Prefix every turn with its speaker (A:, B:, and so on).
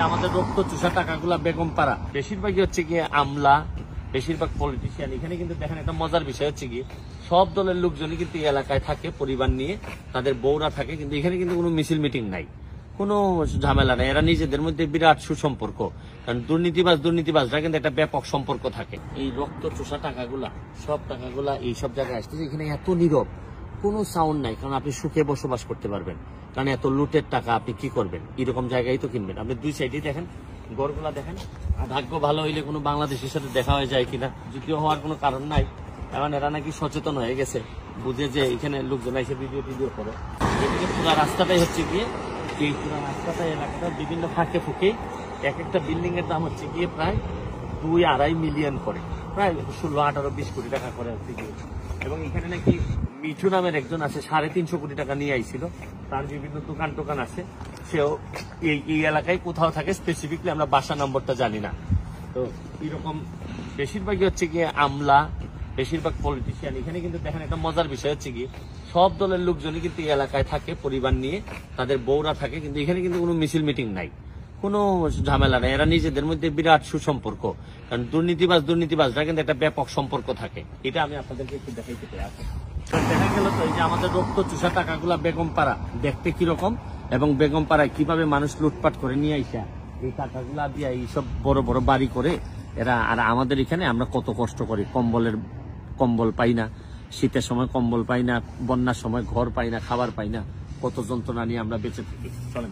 A: আমাদের রক্ত চুষা টাকাগুলা বেগমপাড়া বেশিরভাগই হচ্ছে গিয়ে আমলা, বেশিরভাগ পলিটিশিয়ান। এখানে কিন্তু দেখেন একটা মজার বিষয় হচ্ছে কি, সব দলের লোকজনই কিন্তু এই এলাকায় থাকে, পরিবার নিয়ে তাদের বউরা থাকে, কিন্তু এখানে কিন্তু কোনো মিছিল মিটিং নাই, কোনো ঝামেলা নাই। এরা নিজেদের মধ্যে বিরাট সুসম্পর্ক, কারণ দুর্নীতিবাজরা কিন্তু একটা ব্যাপক সম্পর্ক থাকে। এই রক্ত চোষা টাকাগুলা, সব টাকাগুলা এইসব জায়গায় আসতেছে। এখানে এত নীরব, কোনো সাউন্ড নাই, কারণ আপনি সুখে বসবাস করতে পারবেন। কারণ এত লুটের টাকা আপনি কি করবেন, এরকম জায়গায় তো কিনবেন। আপনি দুই সাইডে দেখেন, গড়গুলা দেখেন। ভাগ্য ভালো হইলে কোনো বাংলাদেশের সাথে দেখা হয়ে যায় কিনা, যদিও হওয়ার কোনো কারণ নাই। এখন এরা নাকি সচেতন হয়ে গেছে, বুঝে যে এখানে লোকজন এসে ভিডিও করে। এদিকে পুরো রাস্তাটাই হচ্ছে গিয়ে, এই পুরো রাস্তাটা এলাকাটা বিভিন্ন ফাঁকে ফুঁকে এক একটা বিল্ডিং এর দাম হচ্ছে গিয়ে প্রায় 2-2.5 মিলিয়ন করে, প্রায় 16-18-20 কোটি টাকা করে হচ্ছে গিয়ে। এবং এখানে নাকি মিঠু নামের একজন আছে, 350 কোটি টাকা নিয়ে আইছিল। তার বিভিন্ন দোকান আছে, সেও এই এলাকায় কোথাও থাকে, স্পেসিফিকলি আমরা বাসা নম্বরটা জানি না। তো এরকম বেশিরভাগই হচ্ছে গিয়ে আমলা, বেশিরভাগ পলিটিশিয়ান। এখানে কিন্তু দেখেন একটা মজার বিষয় হচ্ছে কি, সব দলের লোকজনই কিন্তু এই এলাকায় থাকে, পরিবার নিয়ে তাদের বউরা থাকে, কিন্তু এখানে কিন্তু কোনো মিছিল মিটিং নাই, কোনো ঝামেলা নাই। এরা নিজেদের মধ্যে বিরাট সুসম্পর্ক, কারণ দুর্নীতিবাজরা কিন্তু একটা ব্যাপক সম্পর্ক থাকে। এটা আমি আপনাদেরকে একটু দেখাইতে চাই। দেখা গেল তো এই যে আমাদের রক্ত চুষা টাকাগুলা বেগমপাড়া দেখতে কিরকম, এবং বেগমপাড়ায় কিভাবে মানুষ লুটপাট করে নিয়ে আইসা এই টাকাগুলা দিয়ে এইসব বড় বড় বাড়ি করে এরা। আর আমাদের এখানে আমরা কত কষ্ট করি, কম্বল পাই না, শীতের সময় কম্বল পাই না, বন্যার সময় ঘর পাই না, খাবার পাই না, কত যন্ত্রণা নিয়ে আমরা বেঁচে থাকি। চলেন।